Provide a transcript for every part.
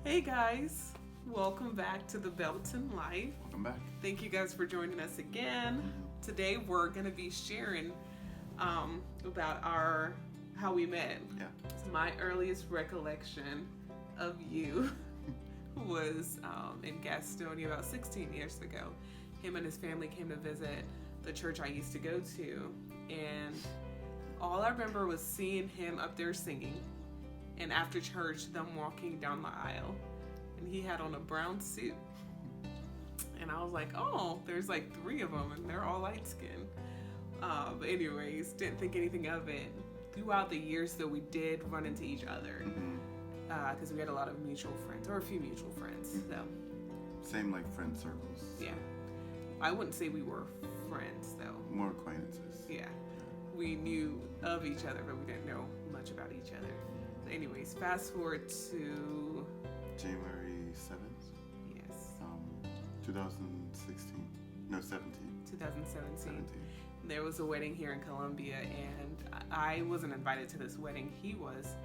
Hey guys, welcome back to the Belton Life. Welcome back. Thank you guys for joining us again. Today we're going to be sharing about how we met. Yeah. My earliest recollection of you was in Gastonia about 16 years ago. Him and his family came to visit the church I used to go to, and all I remember was seeing him up there singing, and after church, them walking down the aisle, and he had on a brown suit. And I was like, oh, there's like 3 of them, and they're all light skinned. But anyways, didn't think anything of it. Throughout the years, though, we did run into each other because we had a lot of mutual friends, or a few mutual friends. So Same like friend circles. yeah, I wouldn't say we were friends though. More acquaintances. Yeah, we knew of each other, but we didn't know much about each other. So anyways, fast forward to January 7th, yes, 2016. No, 17. 2017. 17. There was a wedding here in Columbia, and I wasn't invited to this wedding. He was.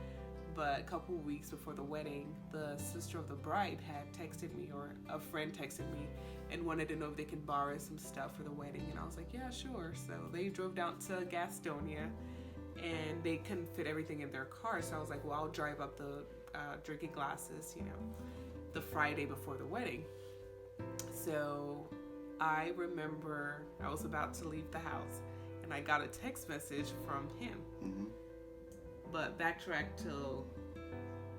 But a couple of weeks before the wedding, the sister of the bride had texted me, or a friend texted me, and wanted to know if they could borrow some stuff for the wedding. And I was like, yeah, sure. So they drove down to Gastonia, and they couldn't fit everything in their car. So I was like, well, I'll drive up the drinking glasses, the Friday before the wedding. So I remember I was about to leave the house, and I got a text message from him. Mm-hmm. But backtrack till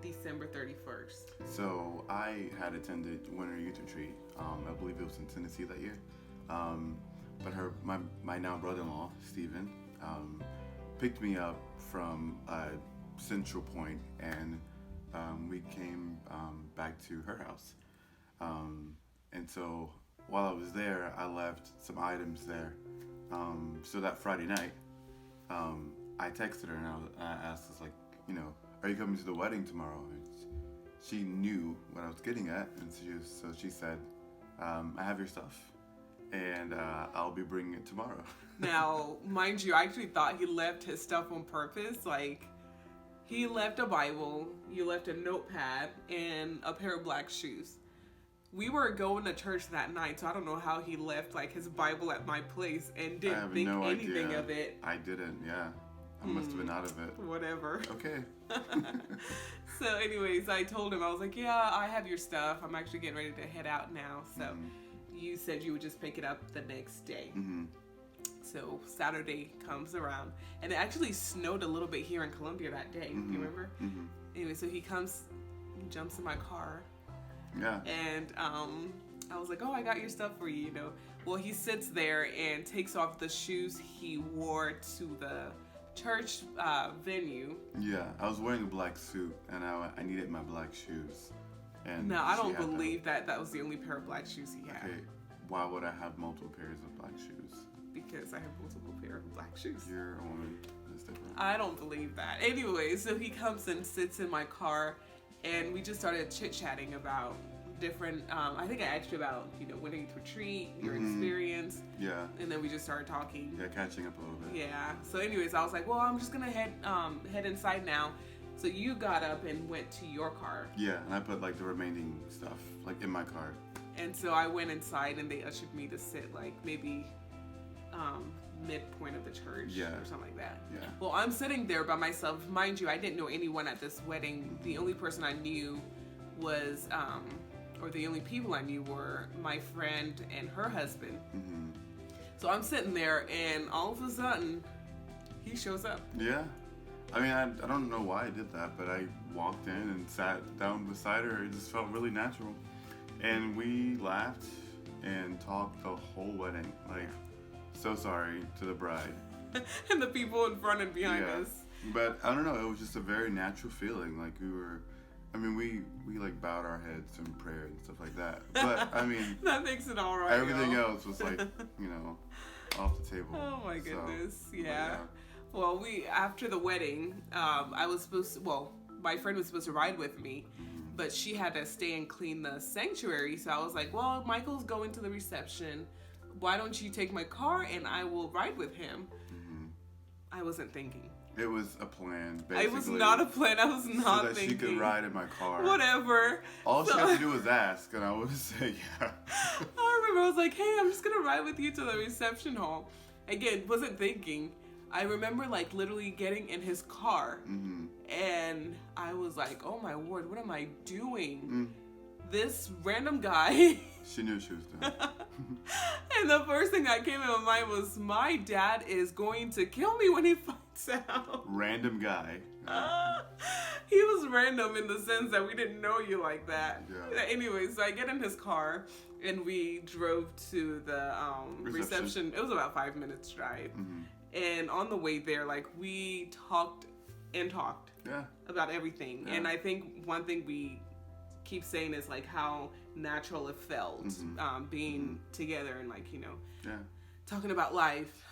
December 31st. So I had attended Winter Youth Retreat. I believe it was in Tennessee that year. But my now brother-in-law, Stephen, picked me up from Central Point, and we came back to her house. And so while I was there, I left some items there. So that Friday night, I texted her and I asked us, like, are you coming to the wedding tomorrow? And she knew what I was getting at, and so she said, I have your stuff, and I'll be bringing it tomorrow. Now, mind you, I actually thought he left his stuff on purpose. Like, he left a Bible, you left a notepad, and a pair of black shoes. We were going to church that night, so I don't know how he left like his Bible at my place and didn't think anything of it. I didn't, yeah. I must have been out of it. Whatever. Okay. So anyways, I told him, I was like, yeah, I have your stuff. I'm actually getting ready to head out now. So you said you would just pick it up the next day. Mm-hmm. So Saturday comes around, and it actually snowed a little bit here in Columbia that day. You remember? Mm-hmm. Anyway, so he comes, jumps in my car. Yeah. And I was like, oh, I got your stuff for you, Well, he sits there and takes off the shoes he wore to the church venue. Yeah, I was wearing a black suit, and I needed my black shoes. And now, I don't she had believe that was the only pair of black shoes he had. Okay, why would I have multiple pairs of black shoes? Because I have multiple pair of black shoes. You're a woman. That's different. I don't believe that. Anyway, so he comes and sits in my car, and we just started chit-chatting about different, I think I asked you about, Winter Youth Retreat, your experience. Yeah. And then we just started talking. Yeah, catching up a little bit. Yeah. So anyways, I was like, well, I'm just going to head inside now. So you got up and went to your car. Yeah, and I put like the remaining stuff like in my car. And so I went inside, and they ushered me to sit like maybe midpoint of the church or something like that. Yeah. Well, I'm sitting there by myself. Mind you, I didn't know anyone at this wedding. The only person I knew was, or the only people I knew were my friend and her husband. Mm-hmm. So I'm sitting there, and all of a sudden, he shows up. Yeah. I mean, I don't know why I did that, but I walked in and sat down beside her. It just felt really natural. And we laughed and talked the whole wedding. Like, so sorry to the bride. And the people in front and behind us. But I don't know, it was just a very natural feeling. Like we like bowed our heads in prayer and stuff like that. But I mean, that makes it all right. Everything else was like, off the table. Oh my goodness. So, yeah. Well, after the wedding, my friend was supposed to ride with me, but she had to stay and clean the sanctuary. So I was like, well, Michael's going to the reception. Why don't you take my car and I will ride with him? I wasn't thinking. It was a plan, basically. It was not a plan. I was not so that thinking. she could ride in my car. Whatever. All she had to do was ask, and I would say, yeah. I remember I was like, hey, I'm just going to ride with you to the reception hall. Again, wasn't thinking. I remember, like, literally getting in his car. Mm-hmm. And I was like, oh, my word, what am I doing? This random guy. She knew she was doing. And the first thing that came in my mind was, my dad is going to kill me when he finds out. Random guy. He was random in the sense that we didn't know you like that. Yeah. Anyway, so I get in his car and we drove to the reception. It was about 5 minutes drive. Mm-hmm. And on the way there, like, we talked Yeah. about everything. Yeah. And I think one thing we keep saying is, like, how natural it felt being together and, like, you know, Yeah. talking about life.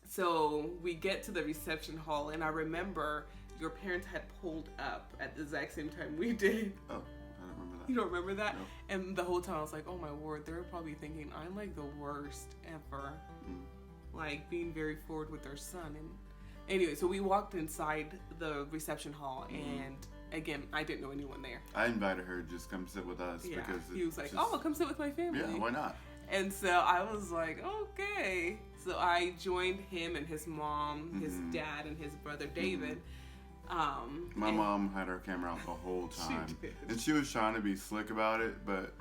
So we get to the reception hall, and I remember your parents had pulled up at the exact same time we did. Oh, I don't remember that. You don't remember that? No. And the whole time I was like, oh my word, they're probably thinking I'm like the worst ever. Like, being very forward with their son. And anyway, so we walked inside the reception hall, and again, I didn't know anyone there. I invited her to just come sit with us Yeah, because he was like, just, oh, come sit with my family. yeah, why not? And so I was like, okay. So I joined him and his mom, his dad, and his brother David. My mom had her camera out the whole time. did. And she was trying to be slick about it, but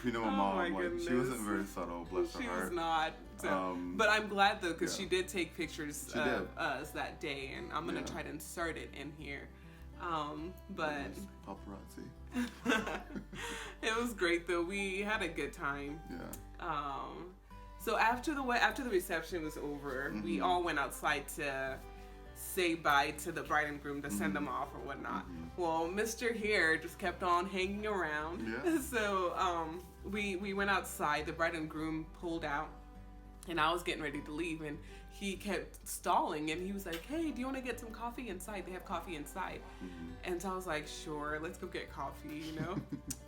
you know my Oh mom, my like, she goodness. wasn't very subtle, bless She her. was not. So, but I'm glad though, because she did take pictures She of did. us that day, and I'm gonna try to insert it in here. But Paparazzi. it was great though. We had a good time. Yeah. So after the reception was over, we all went outside to say bye to the bride and groom to send them off or whatnot. Well, Mr. here just kept on hanging around. Yeah. So we went outside. The bride and groom pulled out, and I was getting ready to leave, and he kept stalling, and he was like, hey, do you want to get some coffee inside? They have coffee inside. And so I was like, sure, let's go get coffee, you know?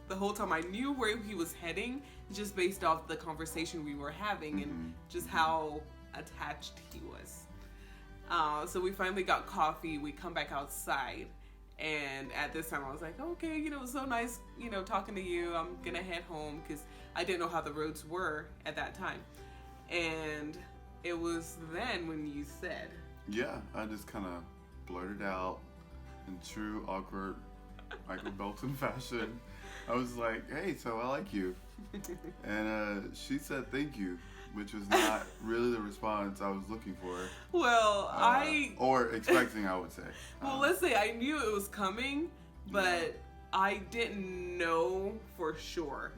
The whole time I knew where he was heading just based off the conversation we were having and just how attached he was. So we finally got coffee. We come back outside. And at this time I was like, okay, you know, it was so nice, you know, talking to you. I'm going to head home because I didn't know how the roads were at that time. And it was then when you said. Yeah, I just kind of blurted out in true awkward Michael Bolton fashion. I was like, hey, so I like you. And she said thank you, which was not really the response I was looking for. Well, or expecting, I would say. Well, let's say I knew it was coming, but I didn't know for sure.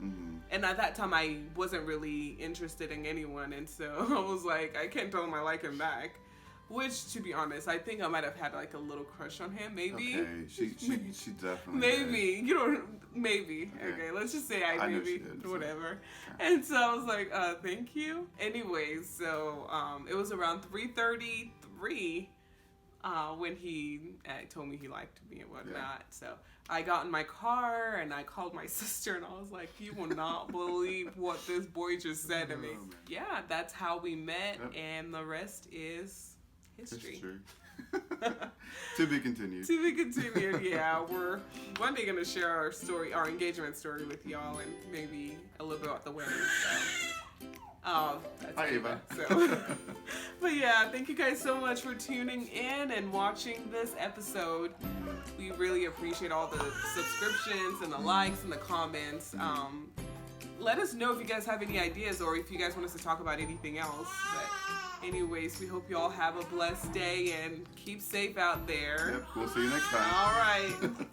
And at that time, I wasn't really interested in anyone. And so I was like, I can't tell him I like him back. Which, to be honest, I think I might have had like a little crush on him, maybe. Okay, she definitely maybe. did. You don't, maybe. Okay, let's just say I knew maybe, she did, so. whatever. And so I was like, thank you. Anyways, so it was around 3:33 when he told me he liked me and whatnot. Yeah. So I got in my car and I called my sister and I was like, you will not believe what this boy just said to me. Oh, man. Yeah, that's how we met, Yep. and the rest is history. To be continued. To be continued. Yeah, we're one day gonna share our story, our engagement story with y'all, and maybe a little bit about the wedding. So, that's Hi, Ava. So, but yeah, thank you guys so much for tuning in and watching this episode. We really appreciate all the subscriptions and the likes and the comments. Let us know if you guys have any ideas or if you guys want us to talk about anything else. But anyways, we hope you all have a blessed day and keep safe out there. Yep, we'll see you next time. All right.